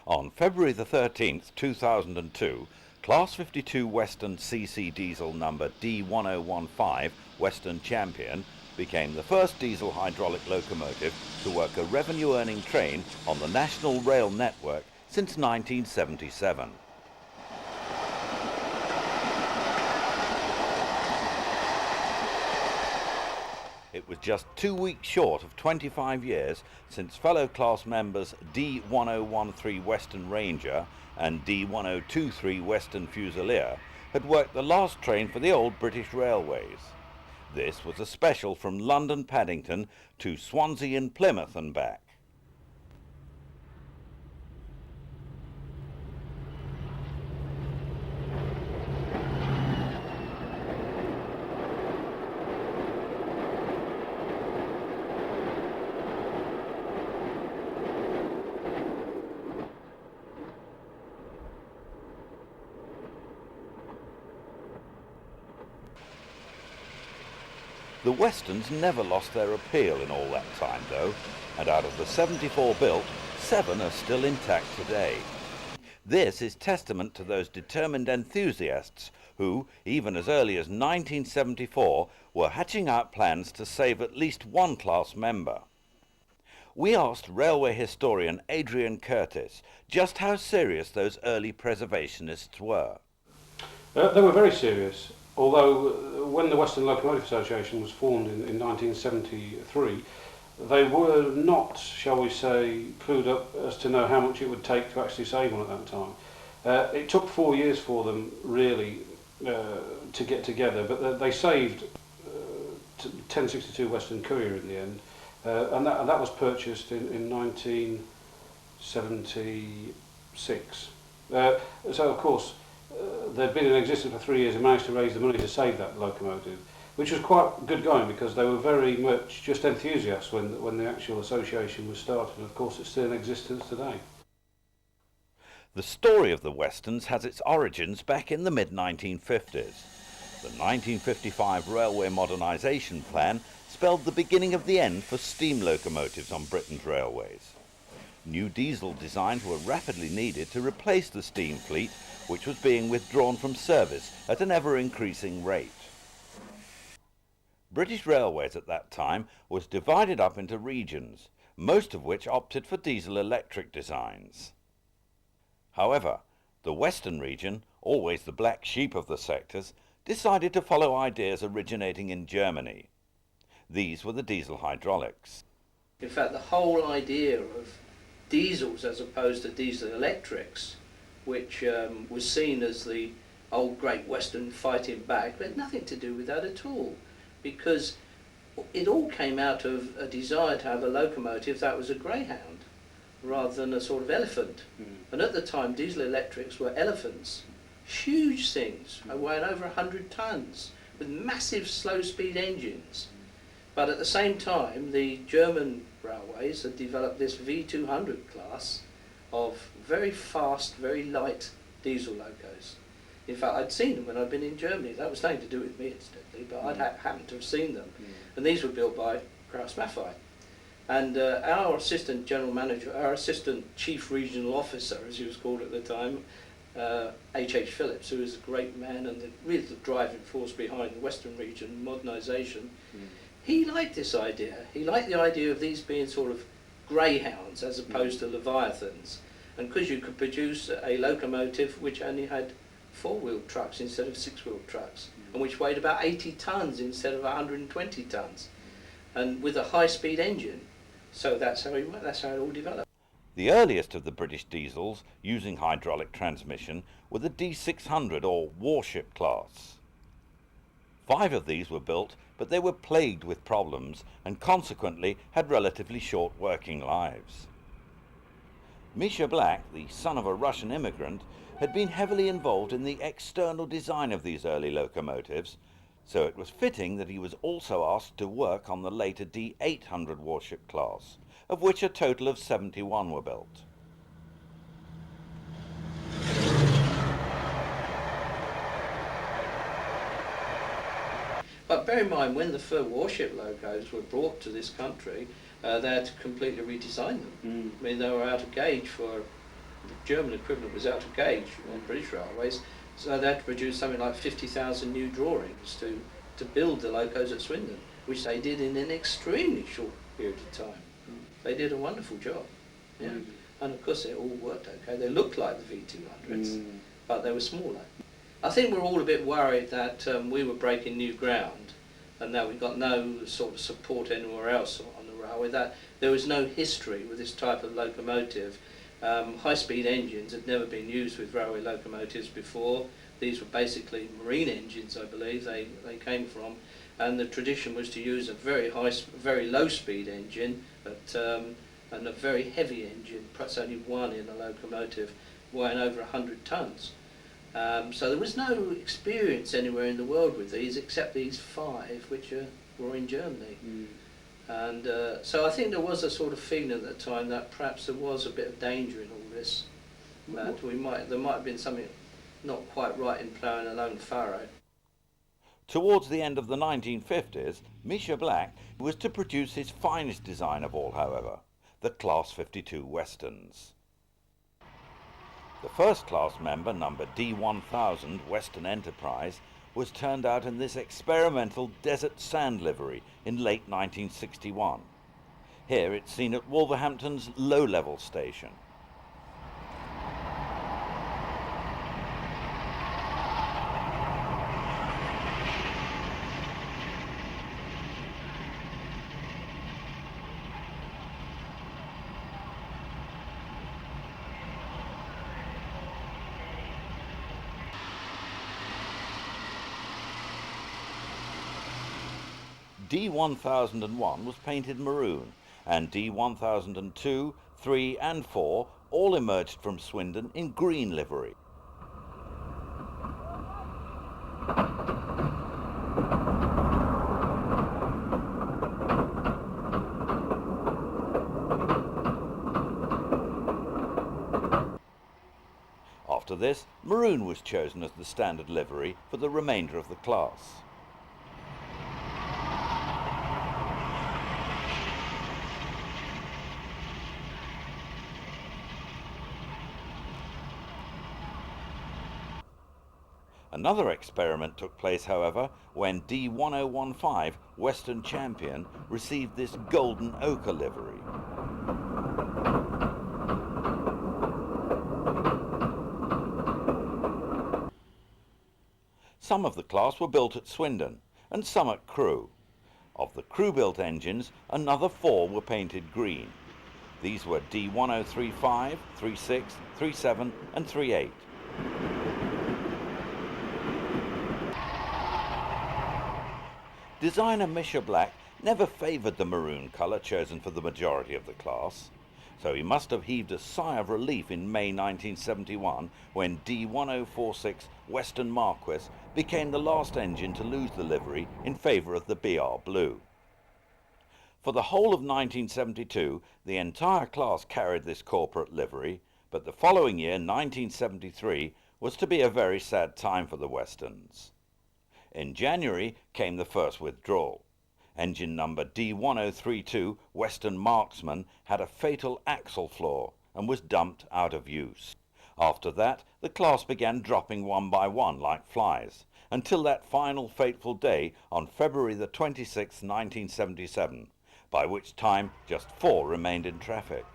On February the 13th, 2002, Class 52 Western CC diesel number D1015 Western Champion became the first diesel hydraulic locomotive to work a revenue-earning train on the National Rail Network since 1977. It was just 2 weeks short of 25 years since fellow class members D1013 Western Ranger and D1023 Western Fusilier had worked the last train for the old British Railways. This was a special from London Paddington to Swansea and Plymouth and back. The Westerns never lost their appeal in all that time though, and out of the 74 built, 7 are still intact today. This is testament to those determined enthusiasts who, even as early as 1974, were hatching out plans to save at least one class member. We asked railway historian Adrian Curtis just how serious those early preservationists were. They were very serious. Although when the Western Locomotive Association was formed in 1973, they were not, shall we say, clued up as to know how much it would take to actually save one at that time. It took 4 years for them really to get together, but they saved 1062 Western Courier in the end, and that was purchased in 1976. So of course, they'd been in existence for 3 years and managed to raise the money to save that locomotive, which was quite good going because they were very much just enthusiasts when the actual association was started, and of course it's still in existence today. The story of the Westerns has its origins back in the mid-1950s. The 1955 Railway Modernisation Plan spelled the beginning of the end for steam locomotives on Britain's railways. New diesel designs were rapidly needed to replace the steam fleet, which was being withdrawn from service at an ever-increasing rate. British Railways at that time was divided up into regions, most of which opted for diesel-electric designs. However, the Western region, always the black sheep of the sectors, decided to follow ideas originating in Germany. These were the diesel hydraulics. In fact, the whole idea of diesels as opposed to diesel electrics, which was seen as the old Great Western fighting back, but had nothing to do with that at all, because it all came out of a desire to have a locomotive that was a greyhound rather than a sort of elephant. And at the time, diesel electrics were elephants, huge things, weighing over 100 tons, with massive slow-speed engines. But at the same time, the German railways had developed this V200 class of very fast, very light diesel locos. In fact, I'd seen them when I'd been in Germany. That was nothing to do with me, incidentally, but I'd happened to have seen them. And these were built by Kraus Maffei. And our assistant general manager, our assistant chief regional officer, as he was called at the time, H.H. Phillips, who was a great man and really the driving force behind the Western region modernisation, he liked this idea. He liked the idea of these being sort of greyhounds as opposed to leviathans. And because you could produce a locomotive which only had 4-wheeled trucks instead of 6-wheeled trucks, and which weighed about 80 tons instead of 120 tons, and with a high-speed engine. So that's how it all developed. The earliest of the British diesels using hydraulic transmission were the D600 or warship class. 5 of these were built, but they were plagued with problems and consequently had relatively short working lives. Misha Black, the son of a Russian immigrant, had been heavily involved in the external design of these early locomotives, so it was fitting that he was also asked to work on the later D800 warship class, of which a total of 71 were built. But bear in mind, when the first warship locos were brought to this country, they had to completely redesign them. I mean, they were out of gauge for The German equivalent was out of gauge on British Railways, so they had to produce something like 50,000 new drawings to build the locos at Swindon, which they did in an extremely short period of time. They did a wonderful job. Yeah. And of course it all worked okay. They looked like the V200s, but they were smaller. I think we're all a bit worried that we were breaking new ground and that we got no sort of support anywhere else on the railway, that there was no history with this type of locomotive. High-speed engines had never been used with railway locomotives before. These were basically marine engines, I believe, they came from, and the tradition was to use a very low-speed engine and a very heavy engine, perhaps only one in a locomotive, weighing over 100 tonnes. So there was no experience anywhere in the world with these except these 5 which were in Germany. And so I think there was a sort of feeling at that time that perhaps there was a bit of danger in all this, that there might have been something not quite right in ploughing a lone furrow. Towards the end of the 1950s, Misha Black was to produce his finest design of all, however, the Class 52 Westerns. The first class member, number D1000 Western Enterprise, was turned out in this experimental desert sand livery in late 1961. Here it's seen at Wolverhampton's low-level station. D1001 was painted maroon, and D1002, 3 and 4 all emerged from Swindon in green livery. After this, maroon was chosen as the standard livery for the remainder of the class. Another experiment took place, however, when D1015 Western Champion received this golden ochre livery. Some of the class were built at Swindon and some at Crewe. Of the Crewe-built engines, another 4 were painted green. These were D1035, 36, 37 and 38. Designer Misha Black never favoured the maroon colour chosen for the majority of the class, so he must have heaved a sigh of relief in May 1971 when D1046 Western Marquis became the last engine to lose the livery in favour of the BR Blue. For the whole of 1972, the entire class carried this corporate livery, but the following year, 1973, was to be a very sad time for the Westerns. In January came the first withdrawal. Engine number D1032 Western Marksman had a fatal axle flaw and was dumped out of use. After that, the class began dropping one by one like flies, until that final fateful day on February the 26th, 1977, by which time just 4 remained in traffic.